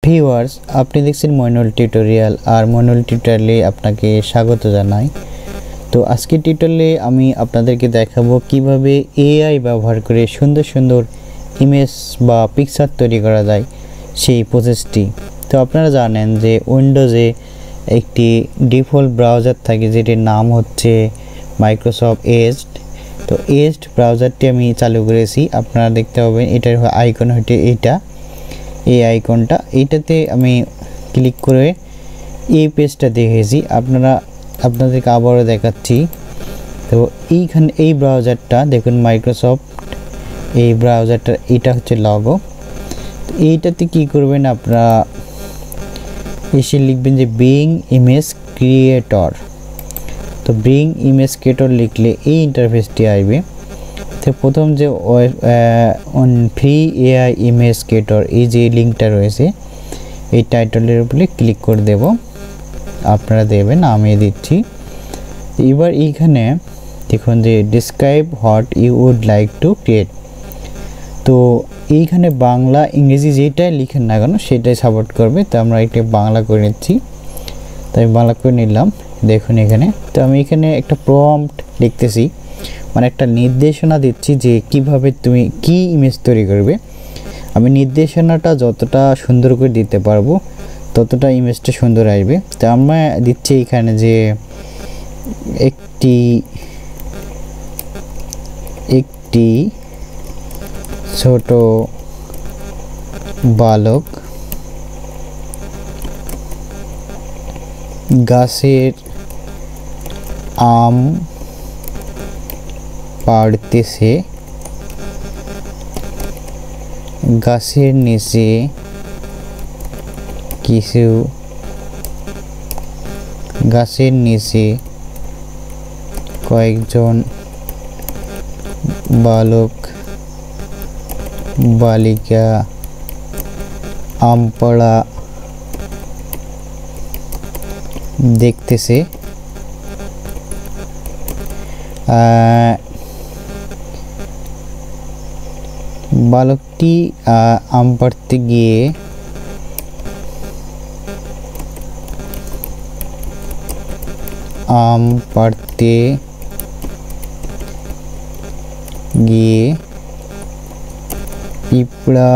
Viewers, আপনি দেখছেন Moinul tutorial আর মইনুল টিউটোরিয়ালে আপনাকে স্বাগত জানাই। তো আজকে টিউটোরিয়ালে আমি আপনাদেরকে দেখাবো কিভাবে এআই ব্যবহার করে সুন্দর সুন্দর ইমেজ বা পিকচার তৈরি করা যায় সেই প্রসেসটি। তো আপনারা জানেন যে উইন্ডোজে একটি ডিফল্ট ব্রাউজার থাকে যেটির নাম হচ্ছে মাইক্রোসফট এজ। তো এজ ব্রাউজারটি আমি চালু করেছি। আপনারা দেখতে পাবেন এটার আইকন হচ্ছে এইটা, এই আইকনটা, এইটাতে আমি ক্লিক করে এই পেজটা দেখেছি। আপনাদেরকে আবারও দেখাচ্ছি। তো এইখানে এই ব্রাউজারটা দেখুন, মাইক্রোসফট এই ব্রাউজারটা, এটা হচ্ছে লগো। তো এইটাতে কি করবেন, আপনারা এসে লিখবেন যে বিং ইমেজ ক্রিয়েটর। তো বিং ইমেজ ক্রিয়েটর লিখলে এই ইন্টারফেসটি আসবে। তো প্রথম যে ফ্রি এআই ইমেজ ক্রিয়েটর, এই যে লিঙ্কটা রয়েছে এই টাইটেলের উপরে ক্লিক করে দেব। আপনারা দেবেন, আমি দিচ্ছি। এবার এইখানে দেখুন যে describe what you would like to create. তো এইখানে বাংলা ইংরেজি যেটাই লিখেন না কেন সেটাই সাপোর্ট করবে। তো আমরা একটা বাংলা করে নিচ্ছি। তো আমি বাংলা করে নিলাম। দেখুন এখানে, তো আমি এখানে একটা প্রম্পট লিখতেছি, মানে একটা নির্দেশনা দিচ্ছি যে কিভাবে তুমি কি ইমেজ তৈরি করবে। আমি নির্দেশনাটা যতটা সুন্দর করে দিতে পারবো ততটা ইমেজটা সুন্দর আসবে। তো আমরা দিচ্ছি এখানে যে একটি ছোট বালক গাছের আম পাড়তেছে, গাছের নিচে কয়েকজন বালক বালিকা আম পাড়া দেখতেছে। বালকটি আম পাড়তে গিয়ে পিঁপড়া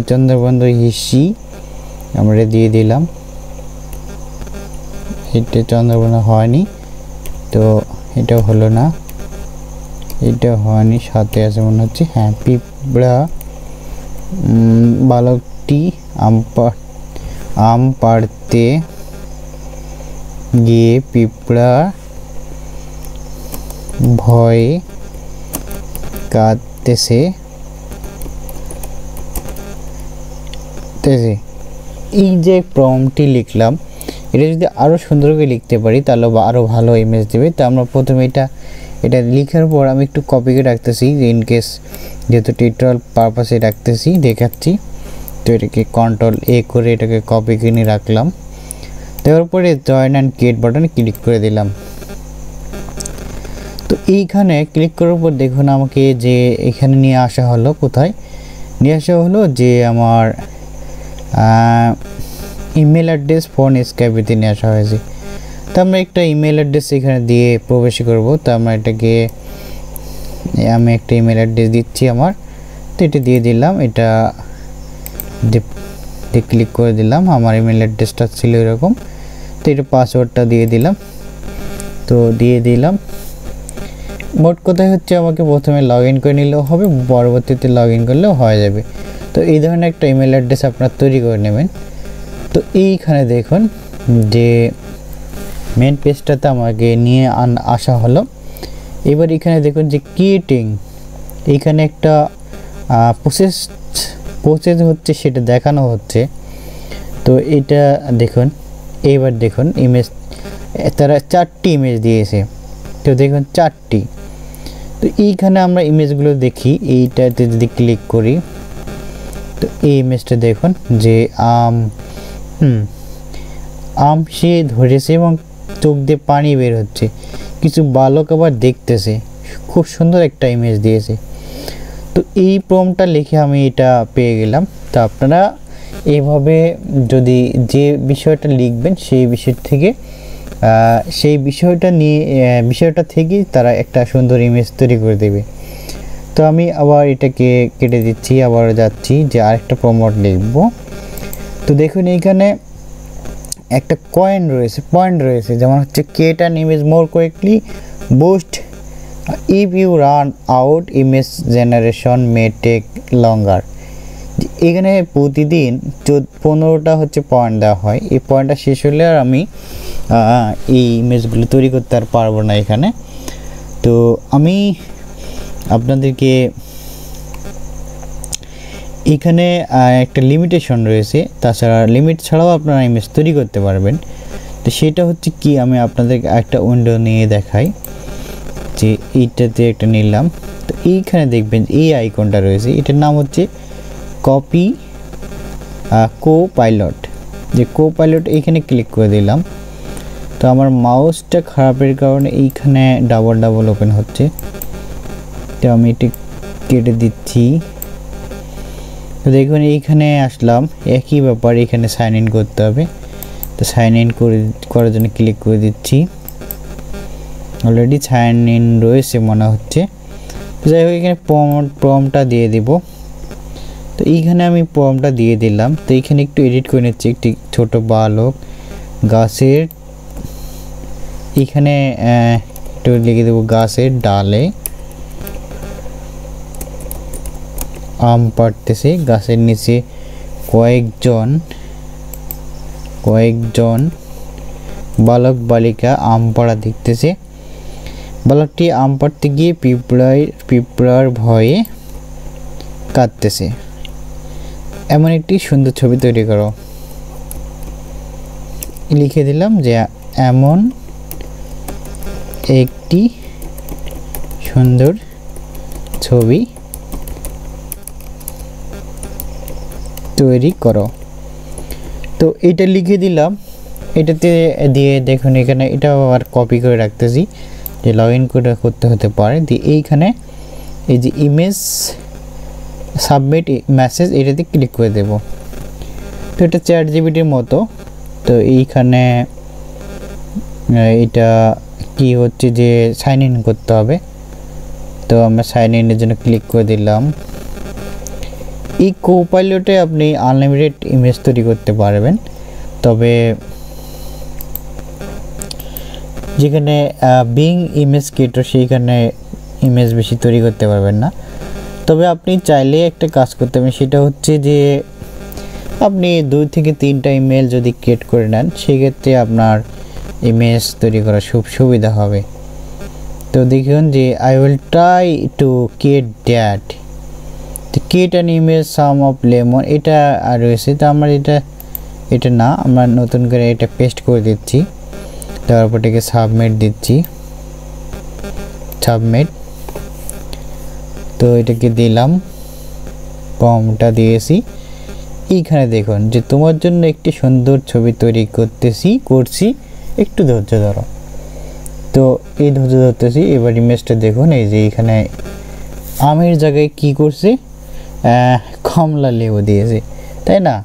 চন্দ্রবন্ধ হিসি আমরা দিয়ে দিলাম। এটা চন্দ্রবন্ধ হয়নি, তো এটা হলো না, এটা হয়নি, সাথে আছে মনে হচ্ছে, হ্যাঁ পিঁপড়া। বালকটি আম পাড়তে গিয়ে পিঁপড়া ভয়ে কাঁদতেছে। এই যে প্রম্পটটি লিখলাম, এটা যদি আরও সুন্দর করে লিখতে পারি তাহলে আরও ভালো ইমেজ দেবে। তো আমরা প্রথমে এটা লিখার পর আমি একটু কপি করে রাখতেছি, ইনকেস যেহেতু টিউটোরিয়াল পারপাসে রাখতেছি, দেখাচ্ছি। তো এটাকে Ctrl+A করে এটাকে কপি করে রাখলাম। দেওয়ার পরে জয়েন অ্যান্ড ক্রিয়েট বাটনে ক্লিক করে দিলাম। তো এইখানে ক্লিক করার পর দেখুন আমাকে যে এখানে নিয়ে আসা হলো, কোথায় নিয়ে আসা হলো, যে আমার ইমেল অ্যাড্রেস ফোন স্ক্যাপেতে নিয়ে আসা হয়েছে। তো আমরা একটা ইমেল অ্যাড্রেস এখানে দিয়ে প্রবেশ করব। তো আমরা আমি একটা ইমেল অ্যাড্রেস দিচ্ছি আমার। তো এটা দিয়ে দিলাম, এটা ক্লিক করে দিলাম। আমার ইমেল অ্যাড্রেসটা ছিল এরকম। তো এটা পাসওয়ার্ডটা দিয়ে দিলাম। তো দিয়ে দিলাম। মোট কথাই হচ্ছে আমাকে প্রথমে লগ ইন করে নিলেও হবে, পরবর্তীতে লগ ইন করলেও হয়ে যাবে। তো এই ধরনের একটা ইমেল অ্যাড্রেস আপনারা তৈরি করে নেবেন। তো এইখানে দেখুন যে মেন পেজটাতে আমাকে নিয়ে আসা হলো। এবার এখানে দেখুন যে ক্রিয়েটিং, এইখানে একটা প্রসেস হচ্ছে, সেটা দেখানো হচ্ছে। তো এটা দেখুন, এইবার দেখুন ইমেজ, তারা 4টি ইমেজ দিয়েছে। তো দেখুন 4টি। তো এইখানে আমরা ইমেজগুলো দেখি, এইটাতে যদি ক্লিক করি তো এই ইমেজটা দেখুন যে আম সে ধরেছে এবং চোখ দিয়ে পানি বের হচ্ছে, কিছু বালক আবার দেখতেছে। খুব সুন্দর একটা ইমেজ দিয়েছে। তো এই প্রম্পটটা লিখে আমি এটা পেয়ে গেলাম। তো আপনারা এইভাবে যদি যে বিষয়টা লিখবেন সেই বিষয় থেকে সেই বিষয়টা থেকেই তারা একটা সুন্দর ইমেজ তৈরি করে দেবে। তো আমি আবার এটাকে কেটে দিচ্ছি, আবার যাচ্ছি যে আরেকটা প্রম্পট লিখব। তো দেখুন এইখানে একটা পয়েন্ট রয়েছে, যেমন হচ্ছে create an image more quickly, boost if you run out, image generation may take longer. এখানে প্রতিদিন 15টা হচ্ছে পয়েন্ট দেওয়া হয়। এই পয়েন্টটা শেষ হলে আর আমি এই ইমেজগুলো তৈরি করতে আর পারবো না এখানে। তো আমি আপনাদেরকে এখানে একটা লিমিটেশন রয়েছে, তাছাড়া লিমিট ছাড়াও আপনারা ইমেজ তৈরি করতে পারবেন। তো সেটা হচ্ছে কি, আমি আপনাদেরকে একটা উইন্ডো নিয়ে দেখাই যে এইটাতে একটা নিলাম। তো এইখানে দেখবেন এই আইকনটা রয়েছে, এটার নাম হচ্ছে কপি কো-পাইলট। যে কো-পাইলট এইখানে ক্লিক করে দিলাম। তো আমার মাউসটা খারাপের কারণে এইখানে ডাবল ওপেন হচ্ছে। তো আমি এটি কেটে দিচ্ছি। তো দেখুন এইখানে আসলাম, একই ব্যাপার, এখানে সাইন ইন করতে হবে। তো সাইন ইন করার জন্য ক্লিক করে দিচ্ছি। অলরেডি সাইন ইন রয়েছে মনে হচ্ছে। যাই হোক, এখানে প্রম্পটটা দিয়ে দিব। তো এইখানে আমি প্রম্পটটা দিয়ে দিলাম। তো এইখানে একটু এডিট করে নিচ্ছি, একটি ছোট বালক গাছের, এখানে একটু লিখে দেবো গাছের ডালে আম পাড়তেছে, গাছের নিচে কয়েকজন বালক বালিকা আম পাড়া দেখতেছে। বালকটি আম পাড়তে গিয়ে পিঁপড়ার ভয়ে কাঁদতেছে। এমন একটি সুন্দর ছবি তৈরি করো। লিখে দিলাম যে এমন একটি সুন্দর ছবি তৈরি করো। তো এটা লিখে দিলাম। এটাতে দিয়ে দেখুন এখানে এটা আবার কপি করে রাখতেছি, যে লগ ইন করে করতে হতে পারে। দিয়ে এইখানে এই যে ইমেজ সাবমিট মেসেজ, এটাতে ক্লিক করে দেব। তো এটা চ্যাটজিপিটির মতো। তো এইখানে এটা কি হচ্ছে যে সাইন ইন করতে হবে। তো আমরা সাইন ইনের জন্য ক্লিক করে দিলাম। এই কো-পাইলটে আপনি আনলিমিটেড ইমেজ তৈরি করতে পারবেন, তবে যেখানে বিং ইমেজ ক্রিয়েটর সেইখানে ইমেজ বেশি তৈরি করতে পারবেন না। তবে আপনি চাইলে একটা কাজ করতে পারেন, সেটা হচ্ছে যে আপনি 2 থেকে 3টা ইমেল যদি ক্রিয়েট করে নেন, সেক্ষেত্রে আপনার ইমেজ তৈরি করা খুব সুবিধা হবে। তো দেখুন যে I will try to create that, তো create an image some of lemon, এটা রয়েছে। তো আমার এটা না, আমরা নতুন করে এটা পেস্ট করে দিচ্ছি। তারপর এটাকে সাবমিট দিচ্ছি, সাবমিট। তো এটাকে দিলাম, প্রম্পটটা দিয়েছি। এইখানে দেখুন যে তোমার জন্য একটি সুন্দর ছবি তৈরি করছি, একটু ধৈর্য ধরো। তো এই ধৈর্য ধরতেছি। এবার ইমেজটা দেখুন, এই যে এখানে আমের জায়গায় কি করছে, কমলা লেবু দিয়েছে, তাই না?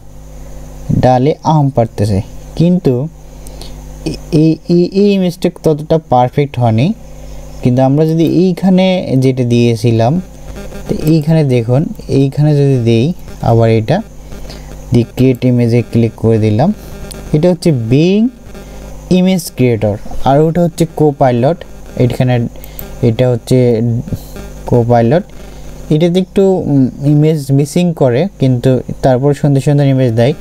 ডালে আম পাড়তেছে। কিন্তু এই ইমেজটা ততটা পারফেক্ট হয়নি। কিন্তু আমরা যদি এইখানে যেটা দিয়েছিলাম, তো এইখানে দেখুন, এইখানে যদি দেই আবার এটা দি ক্রিয়েট ইমেজে ক্লিক করে দিলাম। এটা হচ্ছে বিং ইমেজ ক্রিয়েটর, আর ওটা হচ্ছে কো-পাইলট। এটা হচ্ছে কো-পাইলট। এটাতে একটু ইমেজ মিসিং করে, কিন্তু তারপর সুন্দর সুন্দর ইমেজ দেয়।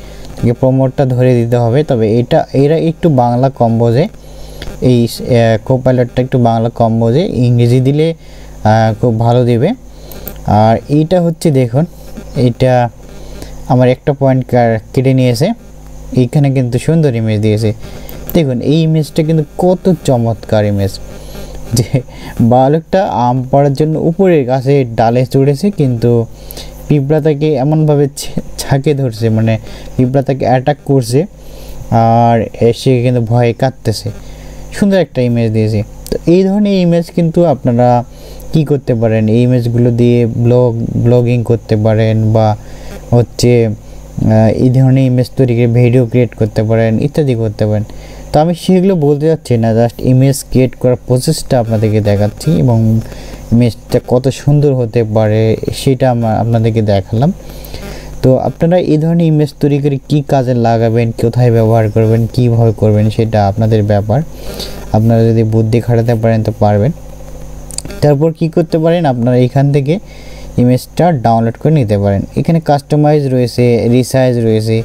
প্রমোটটা ধরে দিতে হবে। তবে এরা একটু বাংলা কম বোঝে, এই কো-পাইলটটা একটু বাংলা কম বোঝে, ইংরেজি দিলে খুব ভালো দেবে। আর এইটা হচ্ছে দেখুন, এইটা আমার একটা পয়েন্ট কেটে নিয়েছে, এইখানে কিন্তু সুন্দর ইমেজ দিয়েছে। দেখুন এই ইমেজটা কিন্তু কত চমৎকার ইমেজ, যে বালকটা আম পাড়ার জন্য উপরে গাছে ডালে চড়েছে, কিন্তু পিঁপড়া তাকে এমনভাবে ছাকে ধরছে, মানে পিঁপড়া তাকে অ্যাটাক করছে, আর সে কিন্তু ভয়ে কাঁদতেছে। সুন্দর একটা ইমেজ দিয়েছে। তো এই ধরনের ইমেজ কিন্তু আপনারা কি করতে পারেন, এই ইমেজগুলো দিয়ে ব্লগিং করতে পারেন বা হচ্ছে এই ধরনের ইমেজ তৈরি করে ভিডিও ক্রিয়েট করতে পারেন, ইত্যাদি করতে পারেন। তো আমি সেগুলো বলতে যাচ্ছি না, জাস্ট ইমেজ ক্রিয়েট করার প্রসেসটা আপনাদেরকে দেখাচ্ছি এবং ইমেজটা কত সুন্দর হতে পারে সেটা আপনাদেরকে দেখালাম। তো আপনারা এই ধরনের ইমেজ তৈরি করে কী কাজে লাগাবেন, কোথায় ব্যবহার করবেন, কীভাবে করবেন সেটা আপনাদের ব্যাপার। আপনারা যদি বুদ্ধি খাটাতে পারেন তো পারবেন। তারপর কি করতে পারেন, আপনারা এখান থেকে ইমেজটা ডাউনলোড করে নিতে পারেন। এখানে কাস্টমাইজ রয়েছে, রিসাইজ রয়েছে,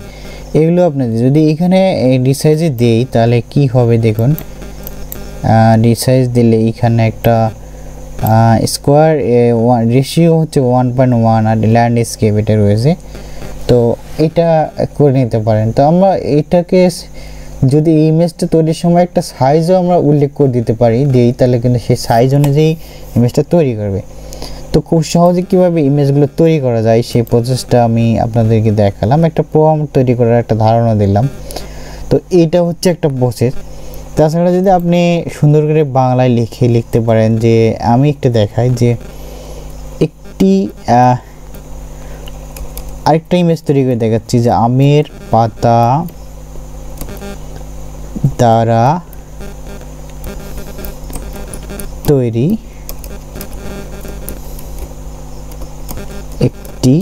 এগুলো আপনাদের যদি এখানে রিসাইজে দেই তাহলে কি হবে দেখুন। রিসাইজ দিলে এখানে একটা স্কোয়ার রেশিও হচ্ছে 1.1 আর ল্যান্ডস্কেপ এটা রয়েছে। তো এটা করে নিতে পারেন। তো আমরা এটাকে যদি ইমেজটা তৈরির সময় একটা সাইজও আমরা উল্লেখ করে দিতে পারি তাহলে কিন্তু সেই সাইজ অনুযায়ী ইমেজটা তৈরি করবে। তো খুব সহজে কীভাবে ইমেজগুলো তৈরি করা যায় সেই প্রসেসটা আমি আপনাদেরকে দেখালাম, একটা প্রম্পট তৈরি করার একটা ধারণা দিলাম। তো এইটা হচ্ছে একটা প্রসেস। তাছাড়া যদি আপনি সুন্দর করে বাংলায় লিখতে পারেন, যে আমি একটু দেখাই যে একটি আরেকটা ইমেজ তৈরি করে দেখাচ্ছি যে আমের পাতা দ্বারা তৈরি একটি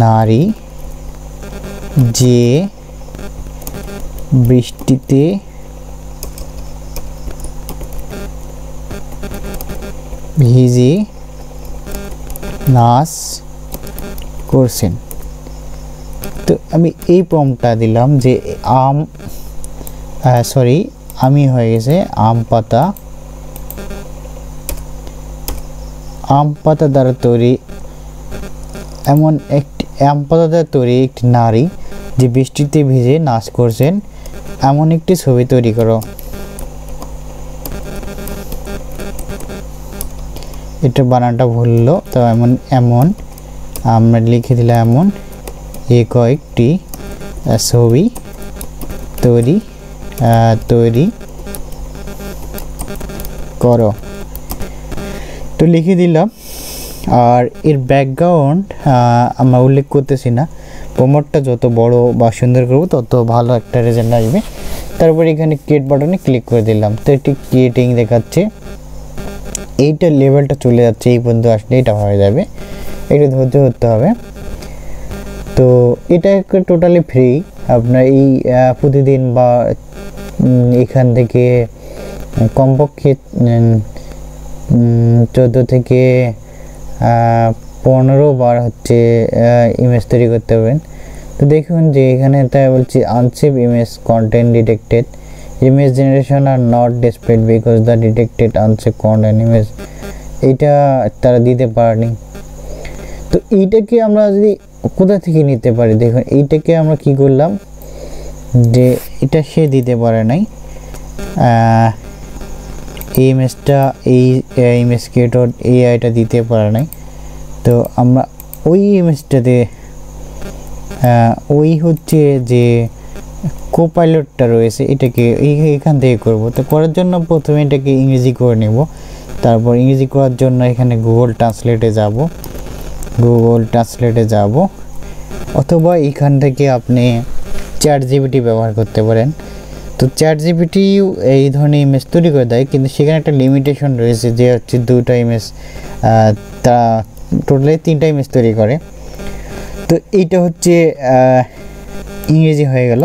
নারী যে বৃষ্টিতে ভিজে নাচ করছেন। তো আমি এই প্রম্পটটা দিলাম যে আমি হয়ে গেছে আম পাতা দ্বারা তৈরি একটি নারী যে বৃষ্টিতে ভিজে নাচ করছেন এমন একটি ছবি তৈরি করো। এটা বানানটা ভুললো, তো এমন আমরা লিখে দিলাম এমন কয়েকটি ছবি তৈরি করো। তো লিখে দিলাম। আর এর ব্যাকগ্রাউন্ড আমরা উল্লেখ করতেছি না, প্রমোটটা যত বড় বা সুন্দর করব তত ভালো একটা রেজাল্ট আসবে। তারপর এখানে ক্রিয়েট বাটনে ক্লিক করে দিলাম। তো এটি ক্রিয়েটিং দেখাচ্ছে, এইটা লেভেলটা চলে যাচ্ছে, এই পর্যন্ত আসলে এটা হয়ে যাবে, এটা ধরতে হবে। তো এটা টোটালি ফ্রি, আপনার এই প্রতিদিন বা এখান থেকে কমপক্ষে 14 থেকে 15 বার হচ্ছে ইমেজ তৈরি করতে পারবেন। তো দেখুন যে এখানে তাই বলছি unsave image content detected, image generation are not displayed because the detected unsave content image, এইটা তারা দিতে পারেনি। তো এইটাকে আমরা যদি কোথা থেকে নিতে পারি, দেখুন এইটাকে আমরা কি করলাম যে এটা সে দিতে পারে নাই, এই ইমেজটা এই ইমেজ ক্রিয়েটর এআইটা দিতে পারে নাই। তো আমরা ওই ইমেজটাতে ওই হচ্ছে যে কোপাইলটটা রয়েছে এটাকে এখান থেকে করব। তো করার জন্য প্রথমে এটাকে ইংরেজি করে নেব, তারপর ইংরেজি করার জন্য এখানে গুগল ট্রান্সলেটে যাব অথবা এখান থেকে আপনি চ্যাট জিপিটি ব্যবহার করতে পারেন। তো চ্যাট জিপিটি এই ধরনের ইমেজ তৈরি করে দেয়, কিন্তু সেখানে একটা লিমিটেশন রয়েছে যে হচ্ছে 2টা ইমেজ, তা টোটালি 3টা ইমেজ তৈরি করে। তো এইটা হচ্ছে ইংরেজি হয়ে গেল।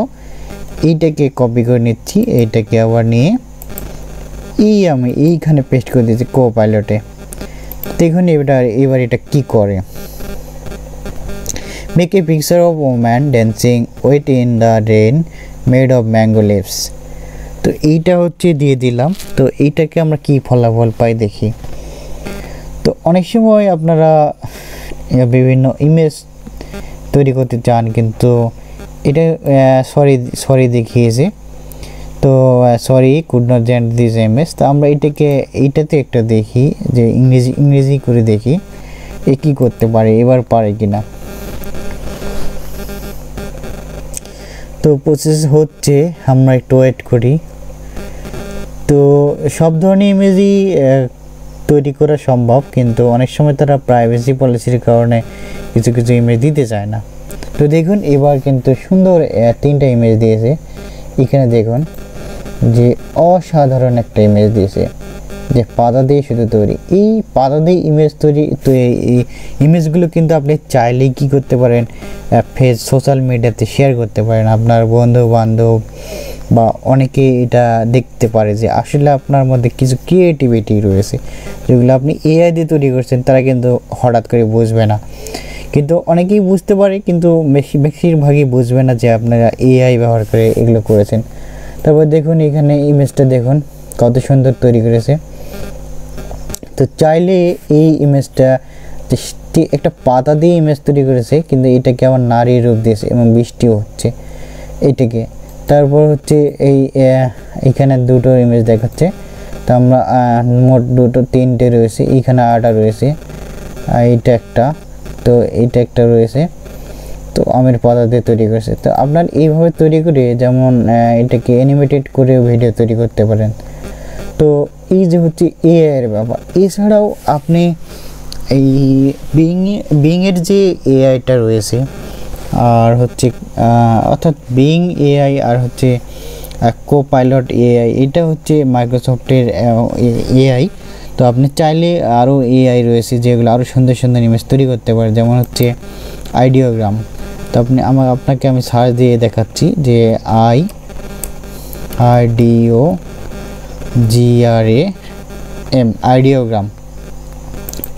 এইটাকে কপি করে নিচ্ছি, এইটাকে আবার নিয়ে আমি এইখানে পেস্ট করে দিচ্ছি কোপাইলটে। দেখুন এবার এটা কি করে, make a picture of woman dancing wet in the rain made of mango leaves. তো এইটা হচ্ছে দিয়ে দিলাম। তো এইটাকে আমরা কি ফলাফল পাই দেখি। তো অনেক সময় আপনারা বিভিন্ন ইমেজ তৈরি করতে চান, কিন্তু এটা সরি দেখিয়েছে, তো sorry could not generate this image. তো আমরা এইটাতে একটা দেখি যে ইংরেজি করে দেখি এ কী করতে পারে, এবার পারে কিনা। তো প্রসেস হচ্ছে, আমরা একটু ওয়েট করি। তো সব ধরনের ইমেজই তৈরি করা সম্ভব, কিন্তু অনেক সময় তারা প্রাইভেসি পলিসির কারণে কিছু কিছু ইমেজ দিতে চায় না। তো দেখুন এবার কিন্তু সুন্দর 3টা ইমেজ দিয়েছে। এখানে দেখুন যে অসাধারণ একটা ইমেজ দিয়েছে, যে পাতা দিয়ে শুধু তৈরি। এই পাতা দিয়ে ইমেজ তৈরি, তো এই ইমেজগুলো কিন্তু আপনি চাইলেই কী করতে পারেন, সোশ্যাল মিডিয়াতে শেয়ার করতে পারেন। আপনার বন্ধু বান্ধব বা অনেকে এটা দেখতে পারে যে আসলে আপনার মধ্যে কিছু ক্রিয়েটিভিটি রয়েছে, যেগুলো আপনি এআই দিয়ে তৈরি করছেন। তারা কিন্তু হঠাৎ করে বুঝবে না, কিন্তু অনেকেই বুঝতে পারে, কিন্তু বেশিরভাগই বুঝবে না যে আপনারা এআই ব্যবহার করে এগুলো করেছেন। তারপর দেখুন এখানে ইমেজটা দেখুন কত সুন্দর তৈরি করেছে। তো চাইলে এই ইমেজটা একটা পাতা দিয়ে ইমেজ তৈরি করেছে, কিন্তু এটাকে আবার নারীর রূপ দিয়েছে এবং বৃষ্টিও হচ্ছে এটাকে। তারপর হচ্ছে এইখানে দুটো ইমেজ দেখাচ্ছে। তো আমরা মোট তিনটে রয়েছে, এইখানে 8টা রয়েছে, এইটা একটা, তো এইটা একটা রয়েছে। তো আমের পাতা দিয়ে তৈরি করেছে। তো আপনার এইভাবে তৈরি করে, যেমন এটাকে অ্যানিমেটেড করে ভিডিও তৈরি করতে পারেন। তো এই যে হচ্ছে এআই এর ব্যাপার। এছাড়াও আপনি এই বিংয়ের যে এআইটা রয়েছে, আর হচ্ছে অর্থাৎ বিং এআই আর হচ্ছে কোপাইলট এআই, এটা হচ্ছে মাইক্রোসফটের এআই। তো আপনি চাইলে আরও এআই রয়েছে যেগুলো আরও সুন্দর সুন্দর ইমেজ তৈরি করতে পারে, যেমন হচ্ছে আইডিওগ্রাম। তো আপনাকে আমি সার্চ দিয়ে দেখাচ্ছি যে IDOGRAM আইডিওগ্রাম।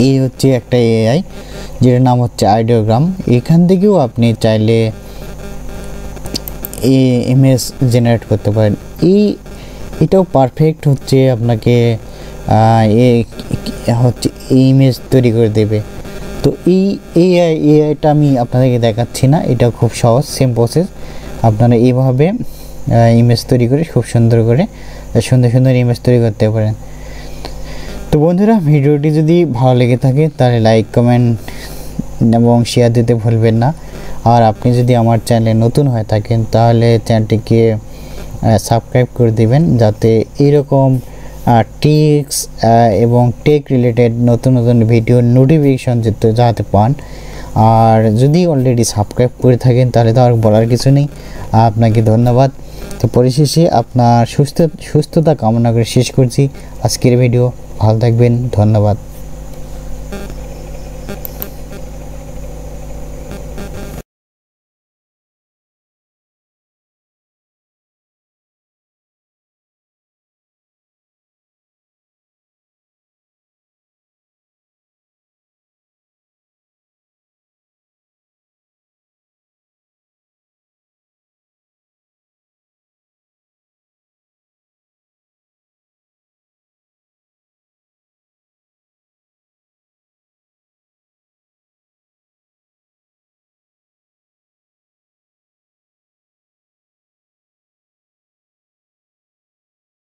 এই হচ্ছে একটা এআই যেটার নাম হচ্ছে আইডিওগ্রাম। এখান থেকেও আপনি চাইলে ইমেজ জেনারেট করতে পারেন। এটাও পারফেক্ট হচ্ছে আপনাকে হচ্ছে ইমেজ তৈরি করে দেবে। তো এআইটা আমি আপনাদেরকে দেখাচ্ছি না, এটা খুব সহজ, সেম প্রসেস। আপনারা এইভাবে ইমেজ তৈরি করে খুব সুন্দর সুন্দর ইমেজ তৈরি করতে পারেন। তো বন্ধুরা, ভিডিওটি যদি ভালো লেগে থাকে তাহলে লাইক, কমেন্ট এবং শেয়ার দিতে ভুলবেন না। আর আপনি যদি আমার চ্যানেলে নতুন হয়ে থাকেন তাহলে চ্যানেলটিকে সাবস্ক্রাইব করে দিবেন, যাতে এরকম টিক্স এবং টেক রিলেটেড নতুন নতুন ভিডিও নোটিফিকেশন যাতে পান। আর যদি অলরেডি সাবস্ক্রাইব করে থাকেন তাহলে তো আর বলার কিছু নেই। আপনাকে ধন্যবাদ। তো পরিশেষে আপনার সুস্থতা কামনা করে শেষ করছি আজকের ভিডিও। ভালো থাকবেন, ধন্যবাদ।